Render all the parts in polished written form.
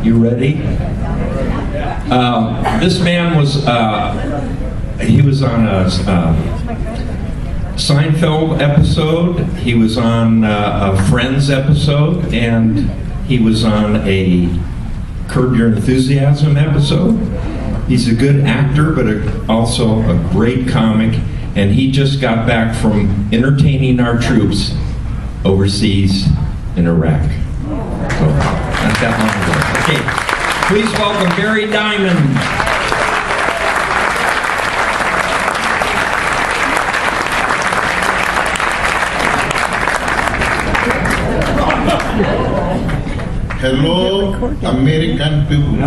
You ready? This man was, he was on a Seinfeld episode, he was on a Friends episode, and he was on a Curb Your Enthusiasm episode. He's a good actor, but also a great comic, and he just got back from entertaining our troops overseas in Iraq. So, not that long ago. Okay, please welcome Barry Diamond. Hello, American people.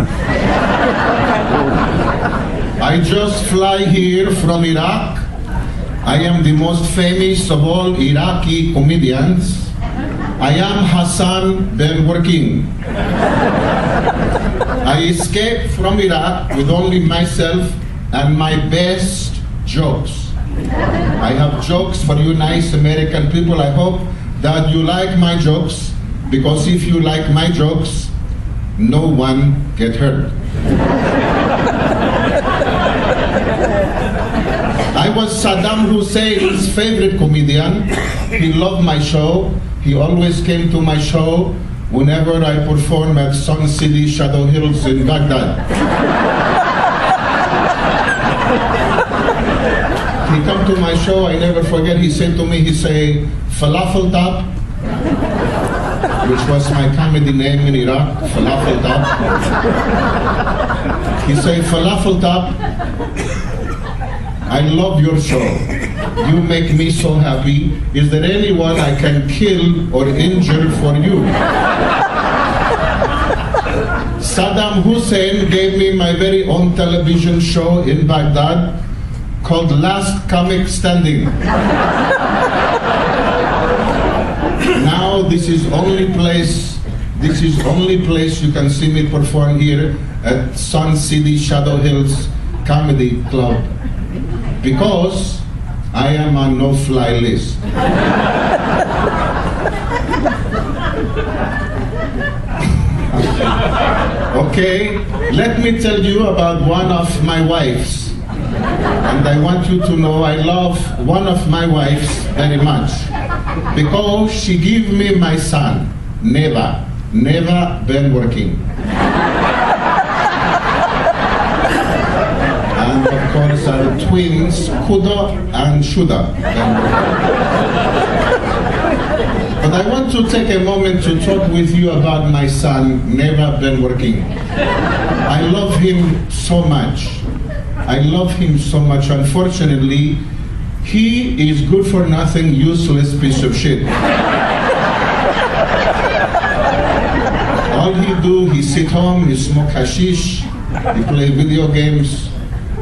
I just fly here from Iraq. I am the most famous of all Iraqi comedians. I am Hassan Ben Working. I escaped from Iraq with only myself and my best jokes. I have jokes for you nice American people. I hope that you like my jokes, because if you like my jokes, no one get hurt. I was Saddam Hussein's favorite comedian. He loved my show. He always came to my show whenever I perform at Sun City Shadow Hills in Baghdad. He come to my show, I never forget, he said to me, he say, Falafel Top, which was my comedy name in Iraq, Falafel Top. He say, Falafel Top, I love your show. You make me so happy. Is there anyone I can kill or injure for you? Saddam Hussein gave me my very own television show in Baghdad called Last Comic Standing. Now this is only place you can see me perform here at Sun City Shadow Hills Comedy Club, because I am on no-fly list. Okay, let me tell you about one of my wives. And I want you to know I love one of my wives very much, because she gave me my son, never been working. And of course our twins, coulda and shoulda. But I want to take a moment to talk with you about my son, never been working. I love him so much. I love him so much. Unfortunately, he is good for nothing, useless piece of shit. All he do, he sit home, he smoke hashish, he play video games.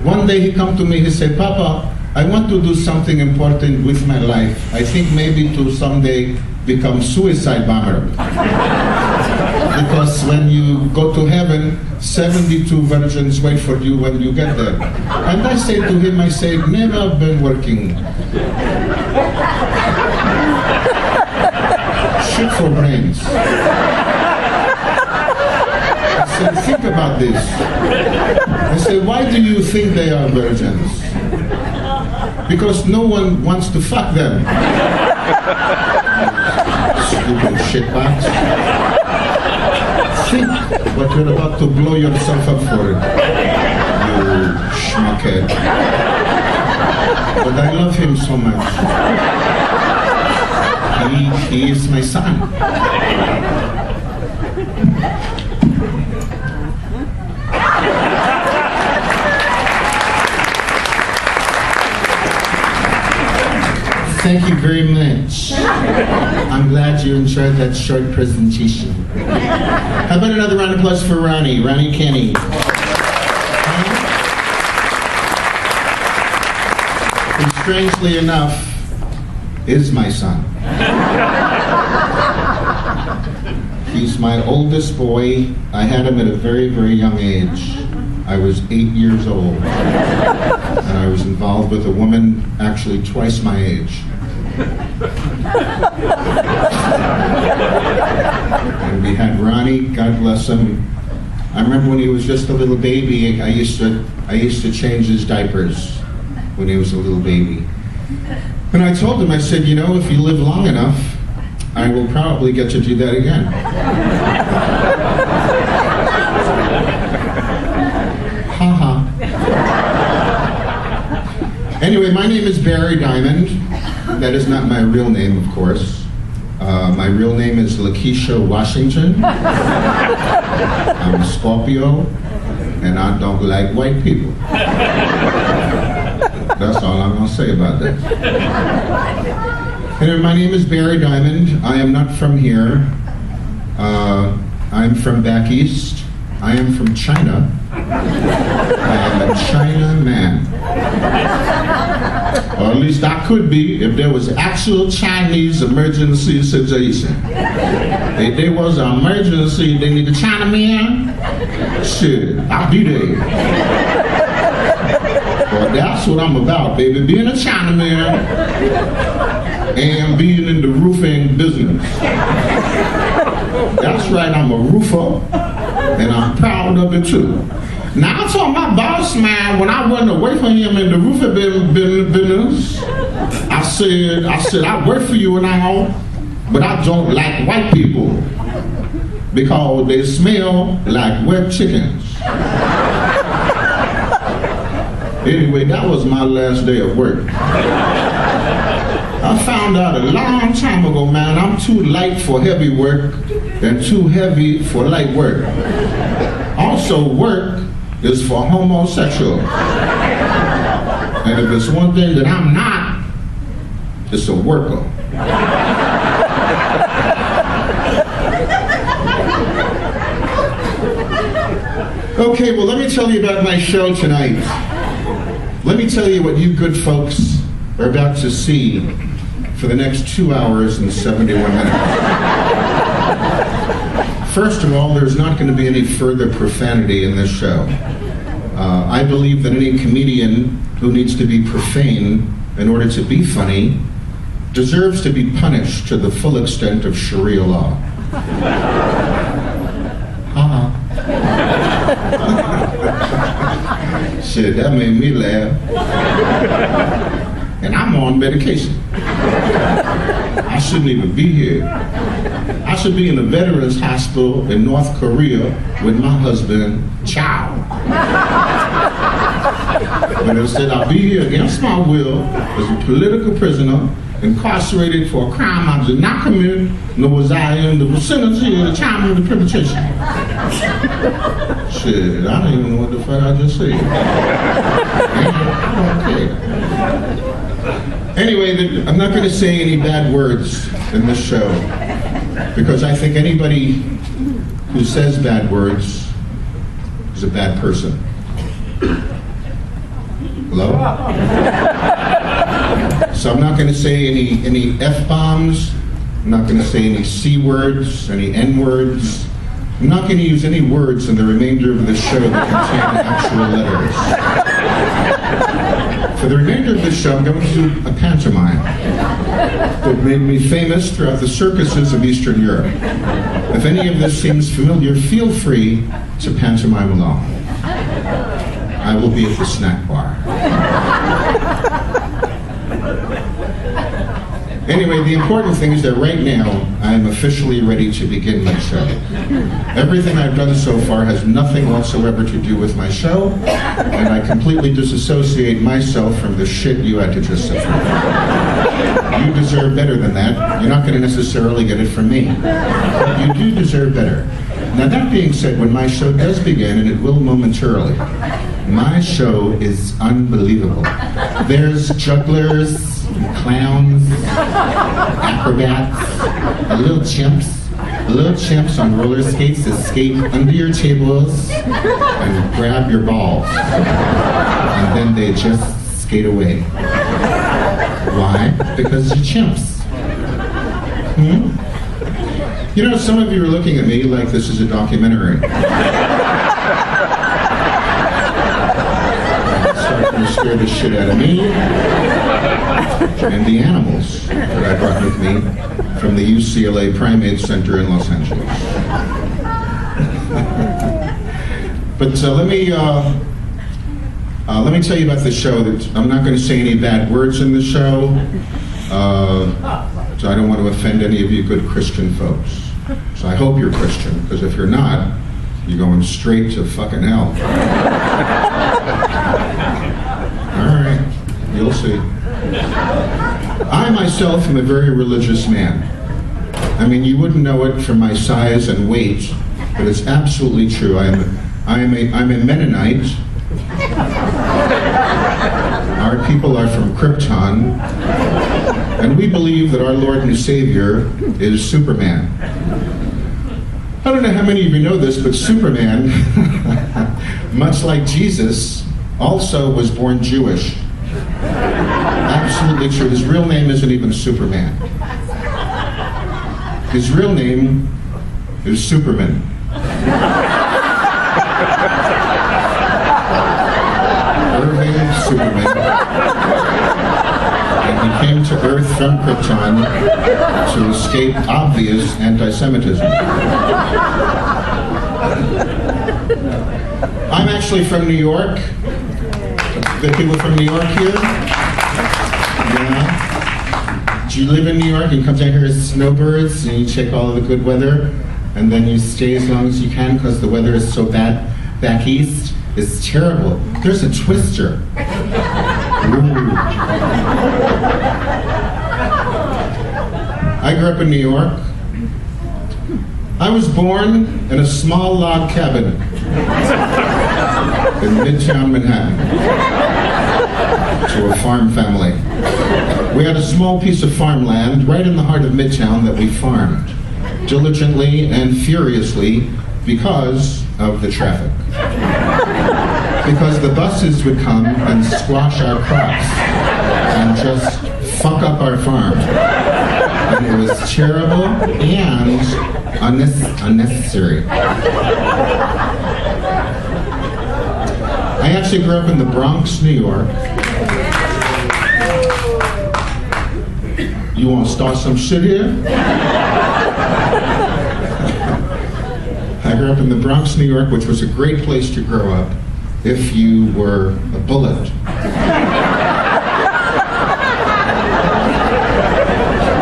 One day he come to me, he said, Papa, I want to do something important with my life. I think maybe to someday become suicide bomber. Because when you go to heaven, 72 virgins wait for you when you get there. And I said to him, I said, never been working. Shit for brains. I said, think about this. I said, why do you think they are virgins? Because no one wants to fuck them. Stupid shitbags. Think what you're about to blow yourself up for, you schmuckhead. But I love him so much. He is my son. Thank you very much. I'm glad you enjoyed that short presentation. How about another round of applause for Ronnie Kenny. Who, strangely enough, is my son. He's my oldest boy. I had him at a very, very young age. I was 8 years old. And I was involved with a woman actually twice my age. And we had Ronnie, God bless him. I remember when he was just a little baby, I used to change his diapers when he was a little baby. And I told him, I said, you know, if you live long enough, I will probably get to do that again. Ha. Anyway, my name is Barry Diamond. That is not my real name, of course. My real name is Lakeisha Washington. I'm a Scorpio, and I don't like white people. That's all I'm going to say about that. Anyway, my name is Barry Diamond. I am not from here. I'm from back east. I am from China. I am a China man. Or at least I could be if there was actual Chinese emergency situation. If there was an emergency, they need a China man, shit, I'll be there. Well, that's what I'm about, baby. Being a China man and being in the roofing business. That's right, I'm a roofer, and I'm proud of it too. Now I told my boss man when I went away from him in the roofing business, I said I work for you and all, but I don't like white people because they smell like wet chickens. Anyway, that was my last day of work. I found out a long time ago, man, I'm too light for heavy work and too heavy for light work. Also, work is for homosexuals. And if it's one thing that I'm not, it's a worker. Okay, well, let me tell you about my show tonight. Let me tell you what you good folks are about to see for the next 2 hours and 71 minutes. First of all, there's not going to be any further profanity in this show. I believe that any comedian who needs to be profane in order to be funny deserves to be punished to the full extent of Sharia law. Shit, that made me laugh. And I'm on medication. I shouldn't even be here. I should be in a veterans hospital in North Korea with my husband, Chow. But instead I'll be here against my will as a political prisoner, incarcerated for a crime I did not commit, nor was I in the vicinity of the time of the perpetration. Shit, I don't even know what the fuck I just said. I don't care. Anyway, I'm not going to say any bad words in this show, because I think anybody who says bad words is a bad person. Hello? So I'm not going to say any F-bombs. I'm not going to say any C-words, any N-words. I'm not going to use any words in the remainder of this show that contain actual letters. For the remainder of this show, I'm going to do a pantomime that made me famous throughout the circuses of Eastern Europe. If any of this seems familiar, feel free to pantomime along. I will be at the snack bar. Anyway, the important thing is that right now, I am officially ready to begin my show. Everything I've done so far has nothing whatsoever to do with my show, and I completely disassociate myself from the shit you had to just sit through. You deserve better than that. You're not going to necessarily get it from me. But you do deserve better. Now, that being said, when my show does begin, and it will momentarily, my show is unbelievable. There's jugglers, clowns, acrobats, little chimps on roller skates that skate under your tables and grab your balls. And then they just skate away. Why? Because you're chimps. You know, some of you are looking at me like this is a documentary. Starting to scare the shit out of me and the animals that I brought with me from the UCLA Primate Center in Los Angeles. But let me tell you about the show. That I'm not going to say any bad words in the show, so I don't want to offend any of you good Christian folks. So I hope you're Christian, because if you're not, you're going straight to fucking hell. All right, you'll see. I myself am a very religious man. I mean, you wouldn't know it from my size and weight, but it's absolutely true. I'm a Mennonite. Our people are from Krypton, and we believe that our Lord and Savior is Superman. I don't know how many of you know this, but Superman, much like Jesus, also was born Jewish. Absolutely true. His real name isn't even Superman. His real name is Superman. Irving Superman. And he came to Earth from Krypton to escape obvious anti-Semitism. I'm actually from New York. The people from New York here? Yeah. Do you live in New York and come down here as snowbirds and you check all of the good weather and then you stay as long as you can because the weather is so bad back east? It's terrible. There's a twister. Ooh. I grew up in New York. I was born in a small log cabin in Midtown Manhattan to a farm family. We had a small piece of farmland right in the heart of Midtown that we farmed diligently and furiously because of the traffic. Because the buses would come and squash our crops and just fuck up our farm. And it was terrible and unnecessary. I actually grew up in the Bronx, New York. You want to start some shit here? I grew up in the Bronx, New York, which was a great place to grow up if you were a bullet.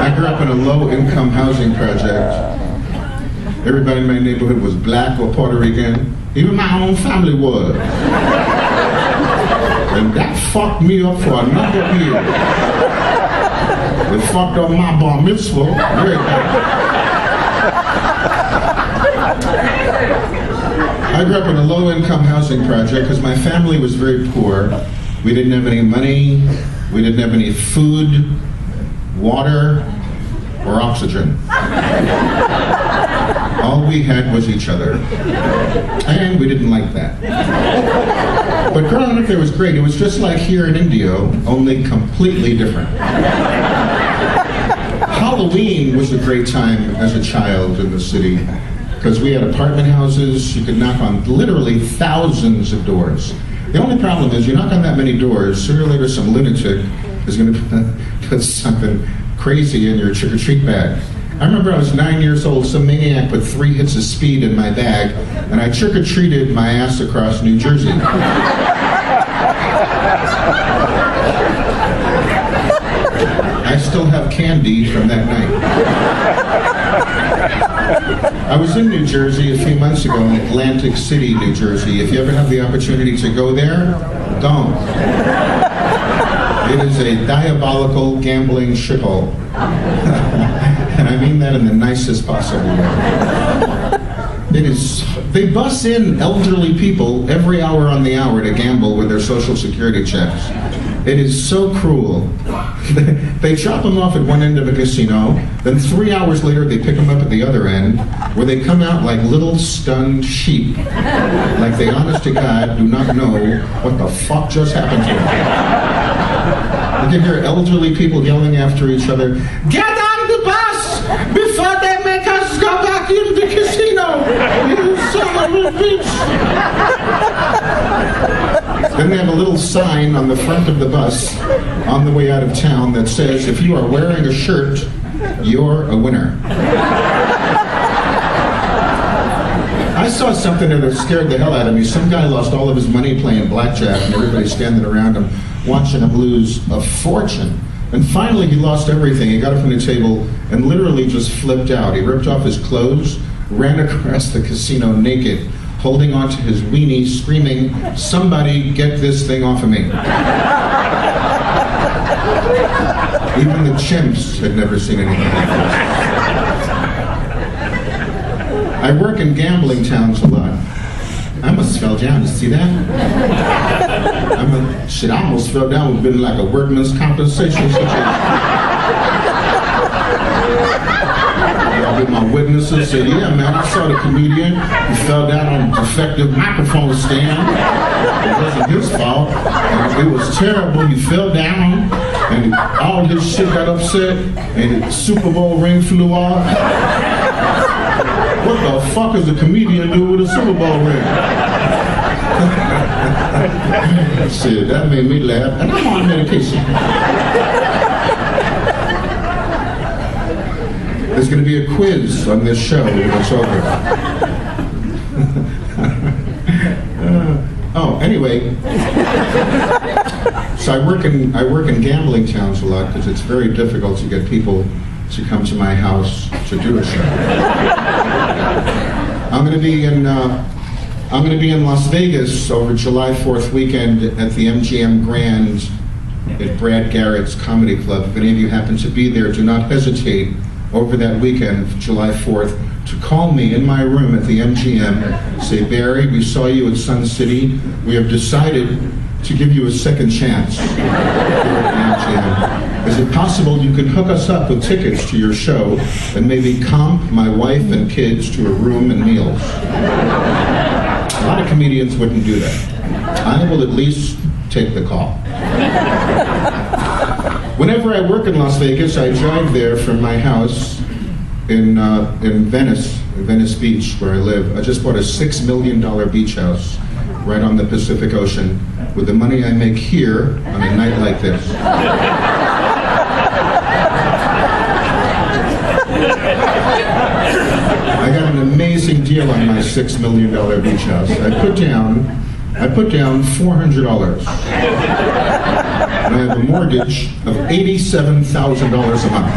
I grew up in a low-income housing project. Everybody in my neighborhood was black or Puerto Rican. Even my own family was. And that fucked me up for a number of years. It fucked up my bar mitzvah. Very bad. I grew up in a low-income housing project because my family was very poor. We didn't have any money. We didn't have any food, water, or oxygen. All we had was each other. And we didn't like that. But growing up there was great. It was just like here in Indio, only completely different. Halloween was a great time as a child in the city because we had apartment houses. You could knock on literally thousands of doors. The only problem is you knock on that many doors, sooner or later some lunatic is going to put something crazy in your trick-or-treat bag. I remember I was 9 years old, some maniac put 3 hits of speed in my bag, and I trick-or-treated my ass across New Jersey. I still have candy from that night. I was in New Jersey a few months ago in Atlantic City, New Jersey. If you ever have the opportunity to go there, don't. It is a diabolical gambling shithole. And I mean that in the nicest possible way. It is, they bus in elderly people every hour on the hour to gamble with their Social Security checks. It is so cruel. They chop them off at one end of a casino, then 3 hours later they pick them up at the other end, where they come out like little stunned sheep. Like they, honest to God, do not know what the fuck just happened to them. You can hear elderly people yelling after each other, "Get on the bus before they make us go back in the casino! You son of a bitch!" Then they have a little sign on the front of the bus on the way out of town that says, "If you are wearing a shirt, you're a winner." I saw something that scared the hell out of me. Some guy lost all of his money playing blackjack, and everybody standing around him, watching him lose a fortune. And finally, he lost everything. He got up from the table and literally just flipped out. He ripped off his clothes, ran across the casino naked, holding onto his weenie, screaming, "Somebody get this thing off of me." Even the chimps had never seen anything like this. I work in gambling towns a lot. I almost fell down. You see that? Shit, I almost fell down. It would have been like a workman's compensation situation. I'll get my witnesses say, "Yeah, man, I saw the comedian. He fell down on a defective microphone stand. It wasn't his fault. It was terrible. He fell down, and all his shit got upset, and the Super Bowl ring flew off." What the fuck does a comedian do with a Super Bowl ring? Shit, that made me laugh, and I'm on medication. There's going to be a quiz on this show when it's over. Anyway, so I work in gambling towns a lot because it's very difficult to get people to come to my house to do a show. I'm going to be in Las Vegas over July 4th weekend at the MGM Grand at Brad Garrett's Comedy Club. If any of you happen to be there, do not hesitate over that weekend, July 4th, to call me in my room at the MGM. Say, "Barry, we saw you at Sun City. We have decided to give you a second chance here at the MGM. Is it possible you could hook us up with tickets to your show and maybe comp my wife and kids to a room and meals?" A lot of comedians wouldn't do that. I will at least take the call. Whenever I work in Las Vegas, I drive there from my house in Venice Beach, where I live. I just bought a $6 million beach house right on the Pacific Ocean with the money I make here on a night like this. I got an amazing deal on my $6 million beach house. I put down $400. And I have a mortgage of $87,000 a month.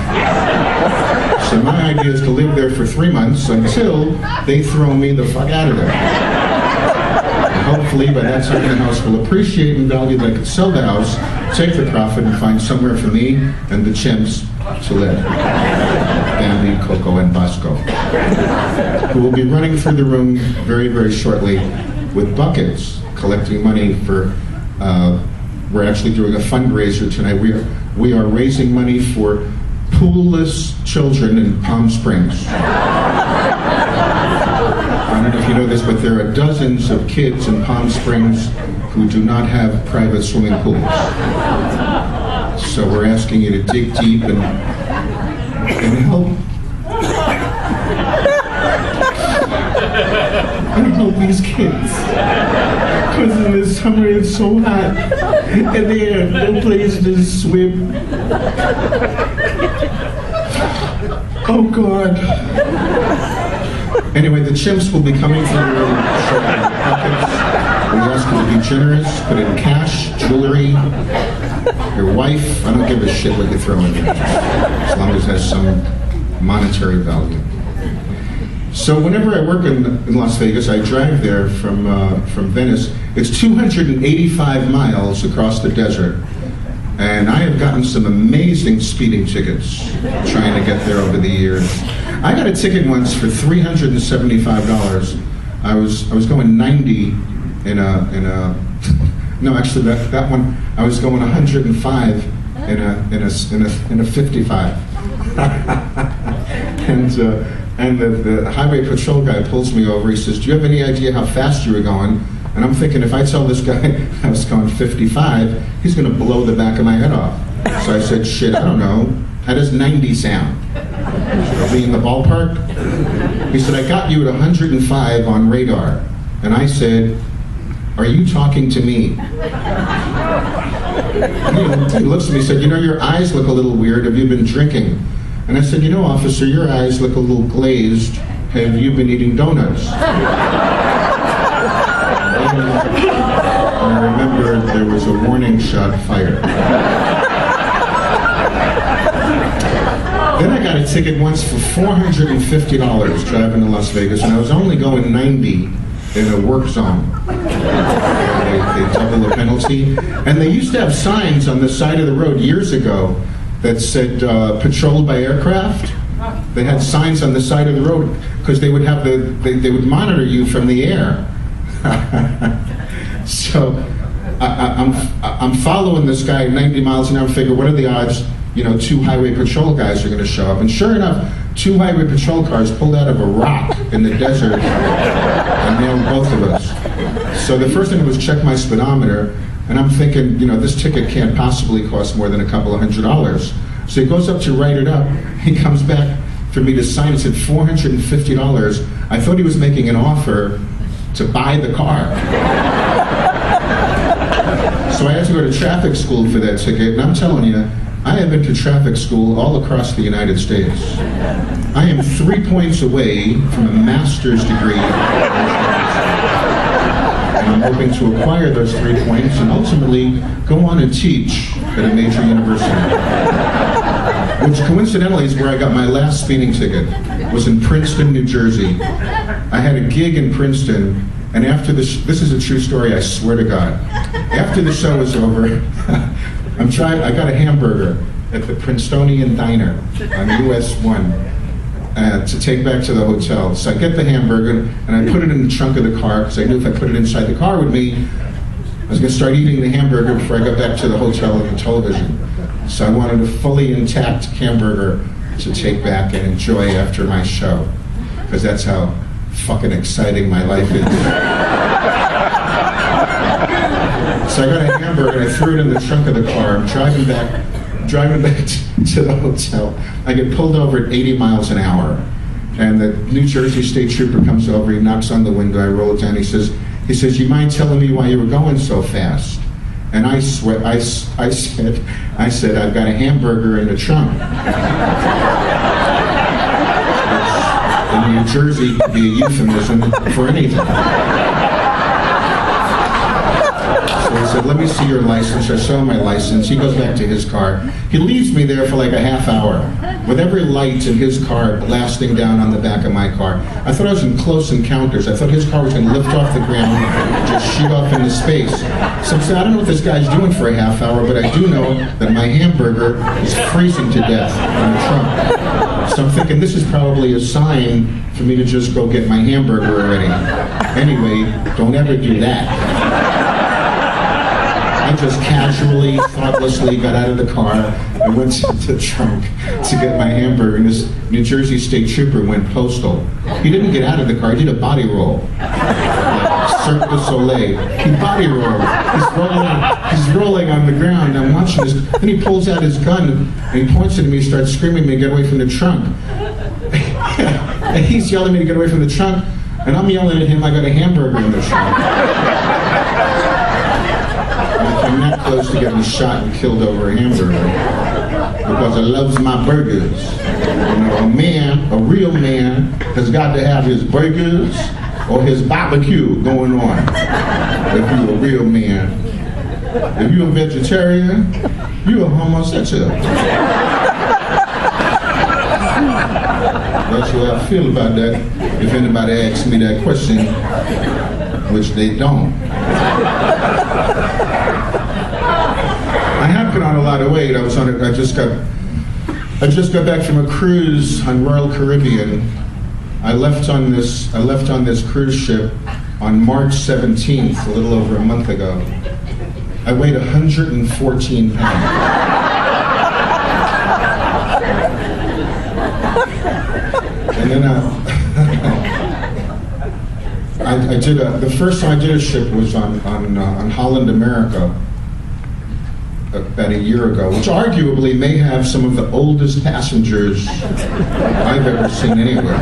So my idea is to live there for 3 months until they throw me the fuck out of there. And hopefully by that time the house will appreciate in value that I could sell the house, take the profit, and find somewhere for me and the chimps to live. Bambi, Coco, and Bosco, who will be running through the room very, very shortly with buckets, collecting money for, we're actually doing a fundraiser tonight. We are raising money for poolless children in Palm Springs. I don't know if you know this, but there are dozens of kids in Palm Springs who do not have private swimming pools. So we're asking you to dig deep and help. And help these kids. Because in the summer it's so hot and they have no place to swim. Oh God. Anyway, the chimps will be coming through the room shortly with pockets. We ask you to be generous, put in cash, jewelry, your wife. I don't give a shit what you throw in there, as long as it has some monetary value. So whenever I work in Las Vegas, I drive there from Venice. It's 285 miles across the desert. And I have gotten some amazing speeding tickets trying to get there over the years. I got a ticket once for $375. I was going 90 no, actually that one I was going 105 in a 55. And the highway patrol guy pulls me over. He says, "Do you have any idea how fast you were going?" And I'm thinking, if I tell this guy I was going 55, he's going to blow the back of my head off. So I said, "Shit, I don't know. How does 90 sound? Are we in the ballpark?" He said, "I got you at 105 on radar." And I said, "Are you talking to me?" He looks at me and said, "You know, your eyes look a little weird. Have you been drinking?" And I said, "You know, officer, your eyes look a little glazed. have you been eating donuts? I remember there was a warning shot fired. Then I got a ticket once for $450 driving to Las Vegas, and I was only going 90 in a work zone. They double the penalty. And they used to have signs on the side of the road years ago that said patrolled by aircraft. They had signs on the side of the road because they would have they would monitor you from the air. So I'm following this guy at 90 miles an hour, figure what are the odds, 2 highway patrol guys are going to show up. And sure enough, 2 highway patrol cars pulled out of a rock in the desert and nailed both of us. So the first thing was check my speedometer, and I'm thinking, this ticket can't possibly cost more than a couple of $100s. So he goes up to write it up. He comes back for me to sign. It said $450. I thought he was making an offer to buy the car. So I had to go to traffic school for that ticket, and I'm telling you, I have been to traffic school all across the United States. I am 3 points away from a master's degree. And I'm hoping to acquire those 3 points and ultimately go on and teach at a major university. Which coincidentally is where I got my last speeding ticket, was in Princeton, New Jersey. I had a gig in Princeton, and after this is a true story, I swear to God. After the show was over, I got a hamburger at the Princetonian Diner on US 1 to take back to the hotel. So I get the hamburger and I put it in the trunk of the car because I knew if I put it inside the car with me, I was going to start eating the hamburger before I got back to the hotel and the television. So I wanted a fully intact hamburger to take back and enjoy after my show, because that's how fucking exciting my life is. So I got a hamburger and I threw it in the trunk of the car. I'm driving back to the hotel. I get pulled over at 80 miles an hour, and the New Jersey State Trooper comes over. He knocks on the window. I roll it down. He says, "You mind telling me why you were going so fast?" And I said, "I've got a hamburger in the trunk." Which in New Jersey could be a euphemism for anything. So he said, "Let me see your license." I show him my license. He goes back to his car. He leaves me there for like a half hour with every light in his car blasting down on the back of my car. I thought I was in Close Encounters. I thought his car was going to lift off the ground and just shoot off into space. So I said, I don't know what this guy's doing for a half hour, but I do know that my hamburger is freezing to death in the trunk. So I'm thinking this is probably a sign for me to just go get my hamburger already. Anyway, don't ever do that. I just casually, thoughtlessly got out of the car and went to the trunk to get my hamburger, and this New Jersey State Trooper went postal. He didn't get out of the car, he did a body roll. Like Cirque du Soleil. He body rolled. He's rolling on the ground. I'm watching this. Then he pulls out his gun and he points at me, starts screaming at me to get away from the trunk. And he's yelling at me to get away from the trunk, and I'm yelling at him, I got a hamburger in the trunk. I'm not close to getting shot and killed over a hamburger because I love my burgers. A real man has got to have his burgers or his barbecue going on. If you're a real man. If you're a vegetarian, you're a homosexual. That's what I feel about that. If anybody asks me that question, which they don't. I have put on a lot of weight. I just got back from a cruise on Royal Caribbean. I left on this cruise ship on March 17th, a little over a month ago. I weighed 114 pounds. And then the first time I did a ship was on Holland America about a year ago, which arguably may have some of the oldest passengers I've ever seen anywhere.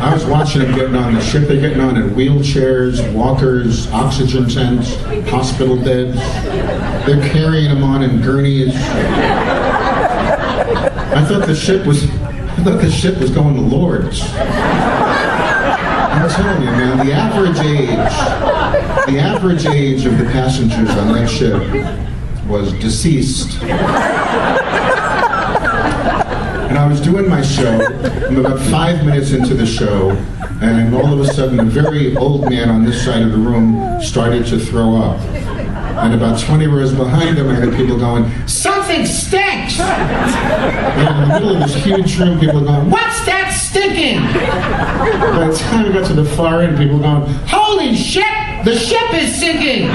I was watching them getting on the ship. They're getting on in wheelchairs, walkers, oxygen tents, hospital beds. They're carrying them on in gurneys. I thought the ship was thought the ship was going to Lourdes. I'm telling you, man, the average age of the passengers on that ship was deceased. And I was doing my show, I'm about 5 minutes into the show, and all of a sudden a very old man on this side of the room started to throw up. And about 20 rows behind him, I heard people going, "Something stinks!" And in the middle of this huge room, people are going, "What's that stinking?" By the time we got to the far end, people were going, "Holy shit! The ship is sinking!"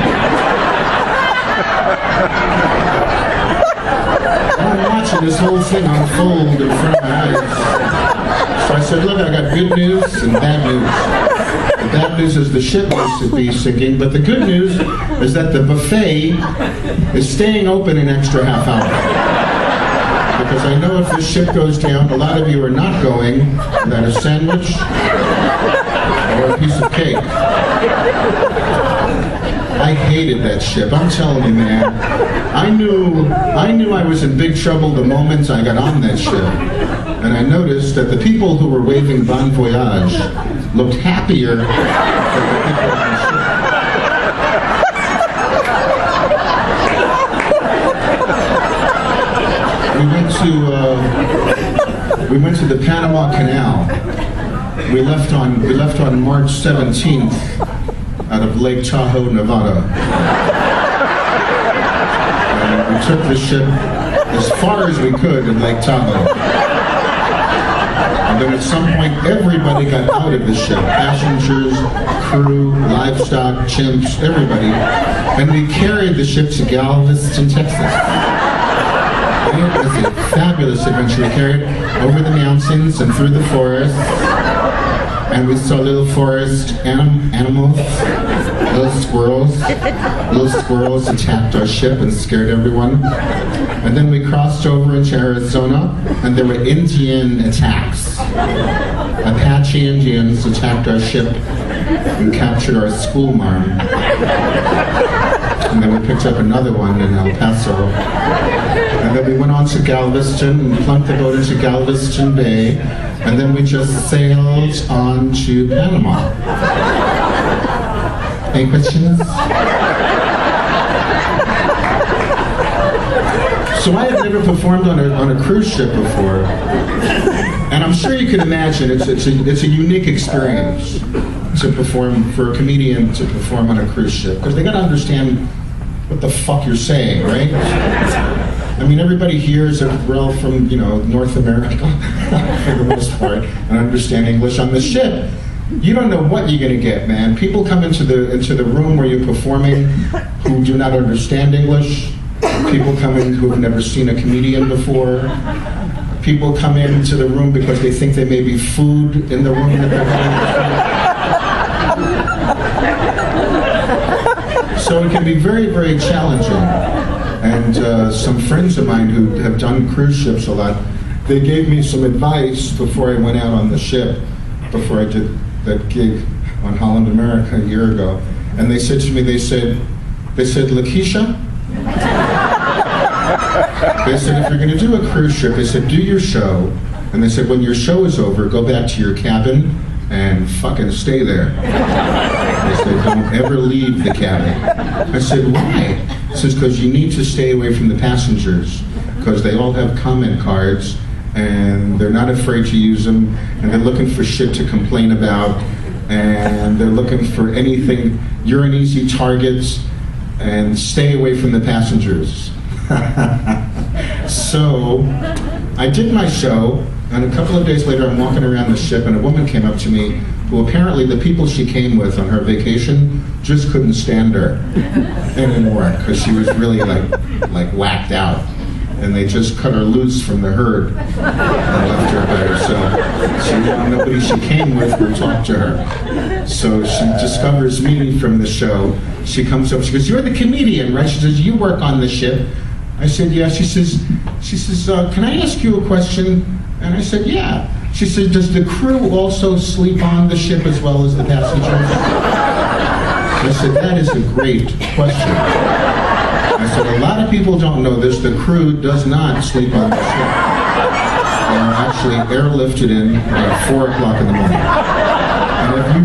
I'm watching this whole thing unfold in front of my eyes. So I said, "Look, I got good news and bad news. The bad news is the ship needs to be sinking, but the good news is that the buffet is staying open an extra half hour. Because I know if this ship goes down, a lot of you are not going without a sandwich or a piece of cake." I hated that ship. I'm telling you, man. I knew I was in big trouble the moment I got on that ship. And I noticed that the people who were waving bon voyage looked happier than the people on the ship. We went to the Panama Canal. We left on March 17th out of Lake Tahoe, Nevada. And we took the ship as far as we could in Lake Tahoe. And then at some point, everybody got out of the ship. Passengers, crew, livestock, chimps, everybody. And we carried the ship to Galveston, Texas. It was a fabulous adventure. We carried over the mountains and through the forest. And we saw little forest animals, little squirrels. Little squirrels attacked our ship and scared everyone. And then we crossed over into Arizona, and there were Indian attacks. Apache Indians attacked our ship and captured our school marm. And then we picked up another one in El Paso. And then we went on to Galveston and plunked the boat into Galveston Bay. And then we just sailed on to Panama. Any questions? So I had never performed on a cruise ship before. And I'm sure you can imagine it's a unique experience to perform, for a comedian to perform on a cruise ship. Because they got to understand what the fuck you're saying, right? I mean, everybody here is we're all from, North America, for the most part, and understand English. On the ship, you don't know what you're going to get, man. People come into the room where you're performing who do not understand English. People come in who have never seen a comedian before. People come into the room because they think there may be food in the room that they're going to. So it can be very, very challenging. And some friends of mine who have done cruise ships a lot, they gave me some advice before I went out on the ship, before I did that gig on Holland America a year ago. And they said to me, they said, "Lakeisha," they said, "if you're going to do a cruise ship," they said, "do your show." And they said, "when your show is over, go back to your cabin and fucking stay there." They said, "don't ever leave the cabin." I said, "Why?" He says, "because you need to stay away from the passengers, because they all have comment cards and they're not afraid to use them, and they're looking for shit to complain about, and they're looking for anything. You're an easy target, and stay away from the passengers." So I did my show, and a couple of days later I'm walking around the ship, and a woman came up to me who apparently the people she came with on her vacation just couldn't stand her anymore, because she was really like whacked out, and they just cut her loose from the herd and left her by herself. Nobody she came with would talk to her. So she discovers me from the show. She comes up, she goes, "You're the comedian, right?" She says, "You work on the ship." I said, "Yeah." She says, "Can I ask you a question?" And I said, "Yeah." She said, "Does the crew also sleep on the ship as well as the passengers?" I said, "That is a great question." I said, "A lot of people don't know this. The crew does not sleep on the ship." are actually airlifted in at 4 o'clock in the morning. And if you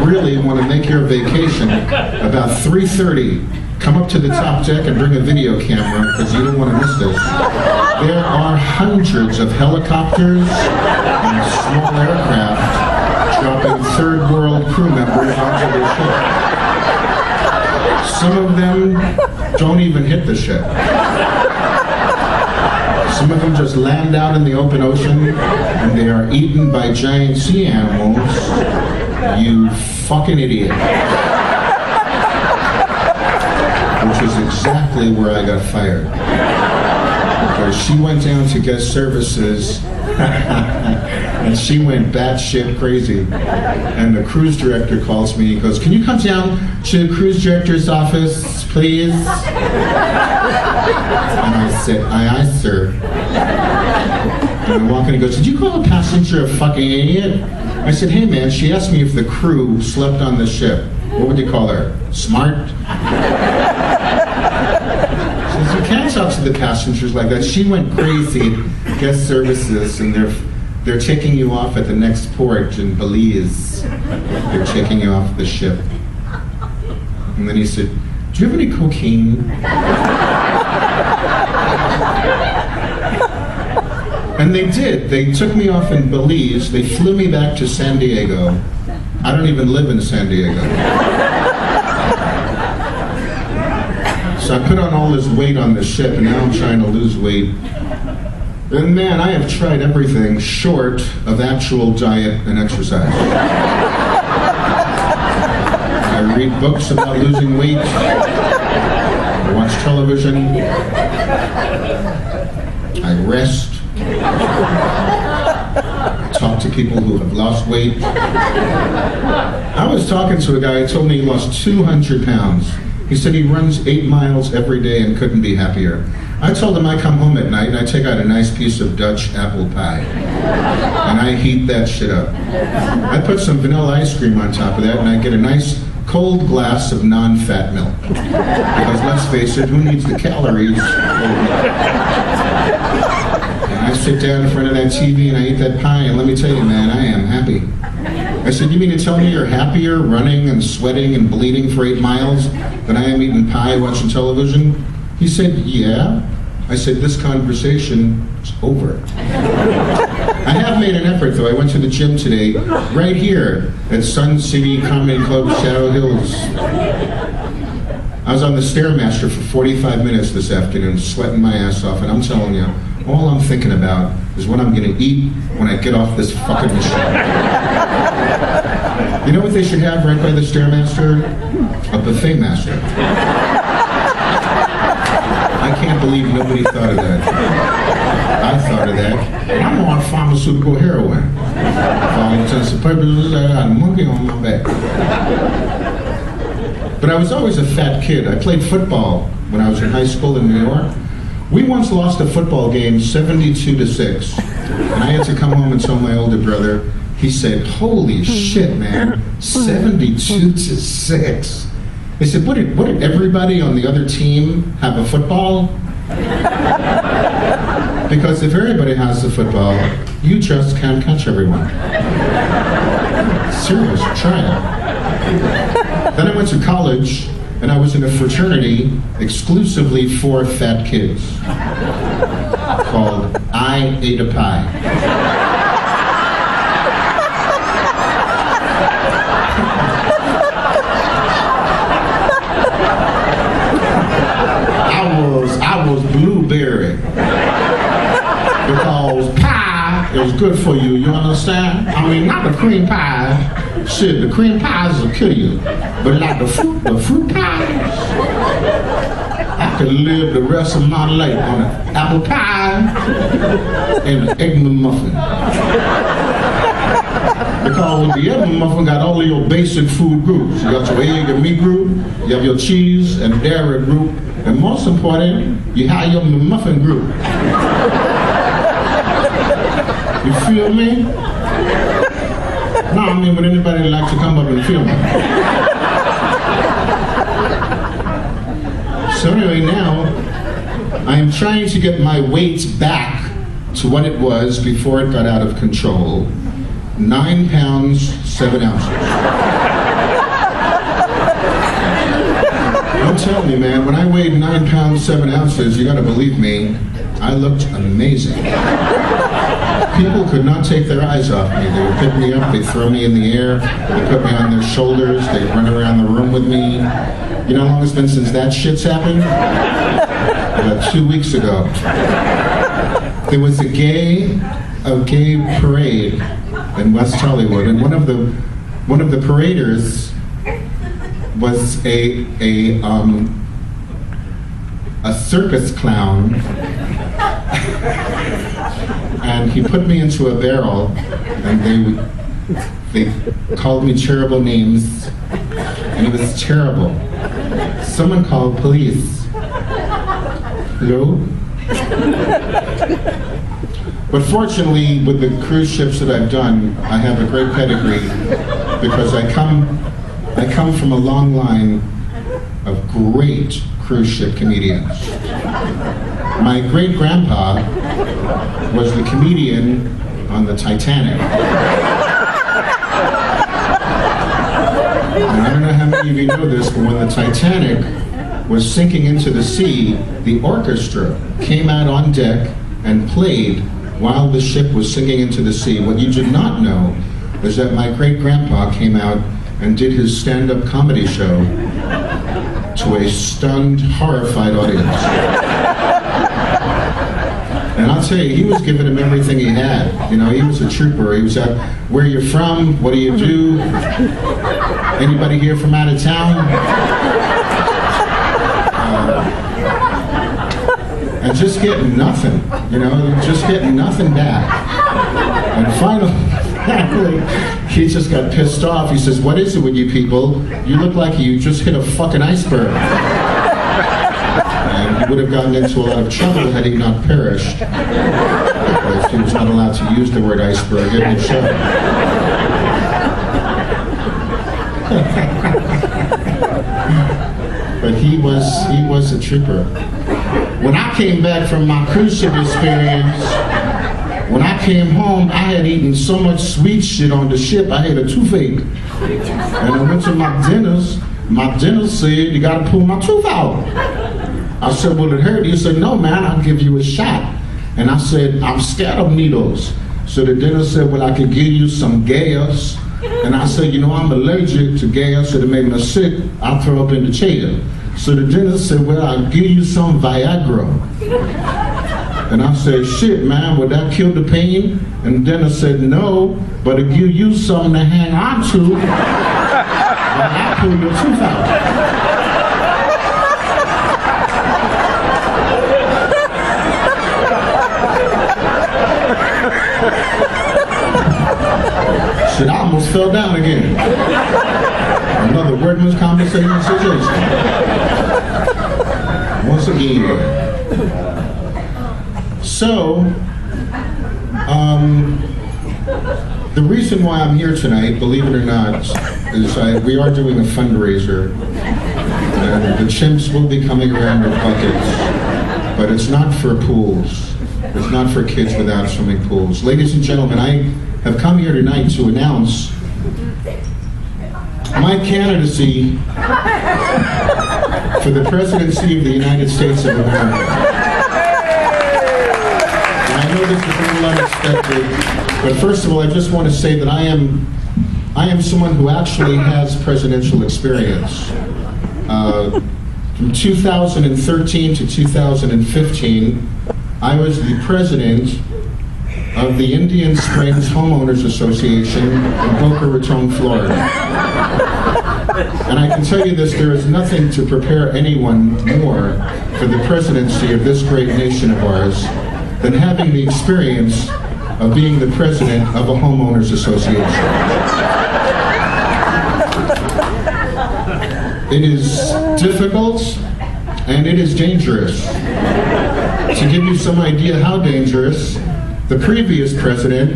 really want to make your vacation, about 3:30, come up to the top deck and bring a video camera because you don't want to miss this. There are hundreds of helicopters and small aircraft dropping third world crew members onto the ship. Some of them don't even hit the ship. Some of them just land out in the open ocean and they are eaten by giant sea animals. You fucking idiot. Which is exactly where I got fired. Because she went down to guest services and she went batshit crazy. And the cruise director calls me, he goes, "Can you come down to the cruise director's office, please?" And I said, aye, sir. And I walk in and he goes, "Did you call a passenger a fucking idiot?" I said, "Hey man, she asked me if the crew slept on the ship. What would you call her? Smart?" She says, "You can't talk to the passengers like that." She went crazy at guest services and they're taking you off at the next port in Belize. They're taking you off the ship. And then he said, "Do you have any cocaine?" And they did. They took me off in Belize. They flew me back to San Diego. I don't even live in San Diego. So I put on all this weight on the ship, and now I'm trying to lose weight. And man, I have tried everything short of actual diet and exercise. I read books about losing weight. I watch television. I rest. Talk to people who have lost weight. I was talking to a guy who told me he lost 200 pounds. He said he runs 8 miles every day and couldn't be happier. I told him I come home at night and I take out a nice piece of Dutch apple pie. And I heat that shit up. I put some vanilla ice cream on top of that and I get a nice cold glass of non-fat milk. Because let's face it, who needs the calories? And I sit down in front of that TV and I eat that pie, and let me tell you, man, I am happy. I said, "You mean to tell me you're happier running and sweating and bleeding for 8 miles than I am eating pie watching television?" He said, "Yeah." I said, "This conversation is over." I have made an effort, though. I went to the gym today, right here at Sun City Comedy Club, Shadow Hills. I was on the Stairmaster for 45 minutes this afternoon, sweating my ass off, and I'm telling you, all I'm thinking about is what I'm going to eat when I get off this fucking machine. You know what they should have right by the Stairmaster? A buffet master. I can't believe nobody thought of that. I thought of that. I'm on pharmaceutical heroin. For all intents and purposes, I got a monkey on my back. But I was always a fat kid. I played football when I was in high school in New York. We once lost a football game 72-6. And I had to come home and tell my older brother. He said, "Holy shit, man, 72-6. They said, what did everybody on the other team have a football? Because if everybody has the football, you just can't catch everyone. Serious, try it." Then I went to college, and I was in a fraternity exclusively for fat kids called I Ate a Pie. I was blueberry because pie is good for you, you understand? I mean, not the cream pie. Shit, the cream pies will kill you, but like the fruit pies, I could live the rest of my life on an apple pie and an egg muffin. Because the egg muffin got all of your basic food groups. You got your egg and meat group, you have your cheese and dairy group, and most important, you have your muffin group. You feel me? No, I mean, would anybody like to come up and feel me? So anyway, now, I am trying to get my weight back to what it was before it got out of control. 9 pounds, 7 ounces. Don't tell me, man, when I weighed 9 pounds, 7 ounces, you gotta believe me, I looked amazing. People could not take their eyes off me. They would pick me up, they'd throw me in the air, they'd put me on their shoulders, they'd run around the room with me. You know how long it's been since that shit's happened? About 2 weeks ago. There was a gay parade in West Hollywood, and one of the paraders was a circus clown, and he put me into a barrel, and they called me terrible names, and it was terrible. Someone called police. Hello? But fortunately, with the cruise ships that I've done, I have a great pedigree because I come from a long line of great cruise ship comedians. My great-grandpa was the comedian on the Titanic. And I don't know how many of you know this, but when the Titanic was sinking into the sea, the orchestra came out on deck and played while the ship was sinking into the sea. What you did not know is that my great-grandpa came out and did his stand-up comedy show to a stunned, horrified audience. And I'll tell you, he was giving him everything he had. You know, he was a trooper. He was out, where you from? What do you do? Anybody here from out of town? And just getting nothing, you know, just getting nothing back. And finally, he just got pissed off. He says, "What is it with you people? You look like you just hit a fucking iceberg." And he would have gotten into a lot of trouble had he not perished, because he was not allowed to use the word iceberg in the show. But he was a trooper. When I came back from my cruise ship experience, when I came home, I had eaten so much sweet shit on the ship, I had a toothache. And I went to my dentist said, "You gotta pull my tooth out." I said, "Well, it hurt." He said, "No, man, I'll give you a shot." And I said, "I'm scared of needles." So the dentist said, "Well, I could give you some gas." And I said, "You know, I'm allergic to gas, it'll make me sick, I'll throw up in the chair." So the dentist said, "Well, I'll give you some Viagra." And I said, "Shit, man, would that kill the pain?" And the dentist said, "No, but if you use something to hang on to, then I'll pull your tooth out." Shit, I almost fell down again. Another wordless conversation situation. Once again. So, the reason why I'm here tonight, believe it or not, is we are doing a fundraiser. And the chimps will be coming around with buckets, but it's not for pools. It's not for kids without swimming pools. Ladies and gentlemen, I have come here tonight to announce my candidacy for the presidency of the United States of America. And I know this is a little unexpected, but first of all, I just want to say that I am someone who actually has presidential experience. From 2013 to 2015, I was the president of the Indian Springs Homeowners Association in Boca Raton, Florida. And I can tell you this, there is nothing to prepare anyone more for the presidency of this great nation of ours than having the experience of being the president of a homeowners association. It is difficult and it is dangerous. To give you some idea how dangerous, the previous president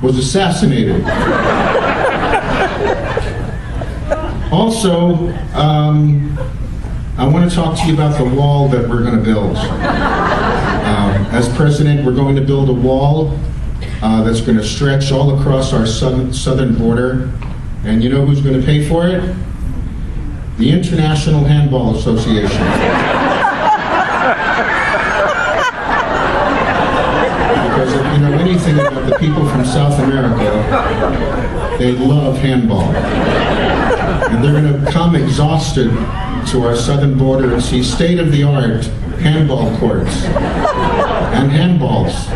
was assassinated. Also, I want to talk to you about the wall that we're going to build. As president, we're going to build a wall that's going to stretch all across our southern border. And you know who's going to pay for it? The International Handball Association. Because if you know anything about the people from South America, they love handball. And they're going to come exhausted to our southern border and see state-of-the-art handball courts and handballs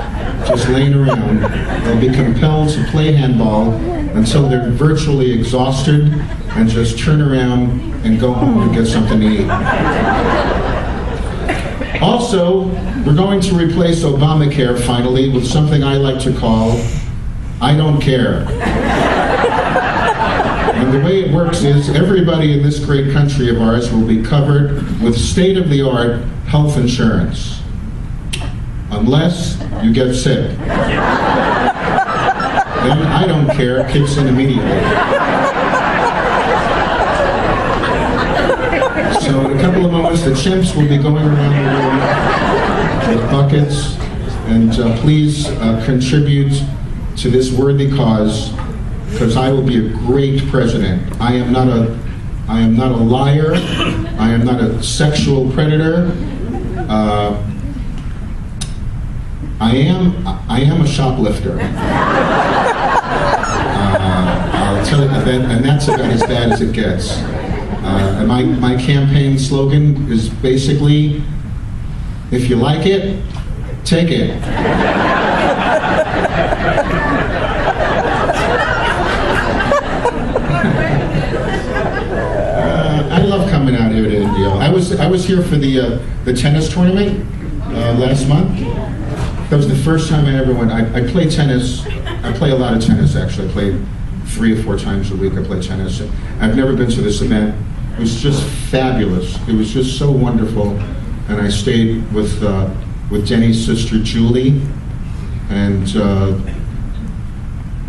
just laying around. They'll be compelled to play handball until they're virtually exhausted and just turn around and go home and get something to eat. Also, we're going to replace Obamacare finally with something I like to call I don't care. And the way it works is everybody in this great country of ours will be covered with state-of-the-art health insurance. Unless you get sick. Then I don't care kicks in immediately. So in a couple of moments, the chimps will be going around the room with buckets, and please contribute to this worthy cause, because I will be a great president. I am not a liar. I am not a sexual predator. I am a shoplifter. I'll tell you that, and that's about as bad as it gets. And my campaign slogan is basically, if you like it, take it. I love coming out here to Indio. I was here for the tennis tournament last month. That was the first time I ever went. I play tennis. I play a lot of tennis, actually. I play 3 or 4 times a week. I play tennis. I've never been to this event. It was just fabulous. It was just so wonderful. And I stayed with Denny's sister, Julie. And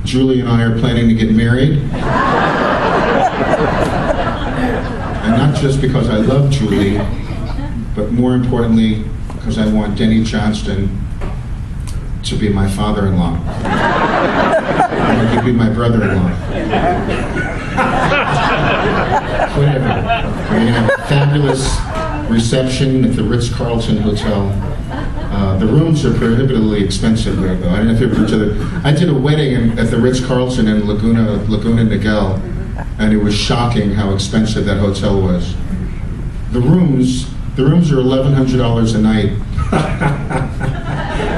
Julie and I are planning to get married. And not just because I love Julie, but more importantly, because I want Denny Johnston to be my father-in-law. Or to be my brother-in-law. Whatever. We're going to have a fabulous reception at the Ritz Carlton Hotel. The rooms are prohibitively expensive there, though. I don't know if you've been to I did a wedding at the Ritz Carlton in Laguna Niguel, and it was shocking how expensive that hotel was. The rooms are $1,100 a night.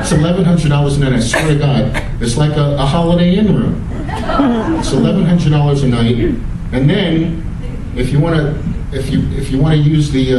It's $1,100 a night. I swear to God, it's like a Holiday Inn room. It's $1,100 a night, and then if you want to use the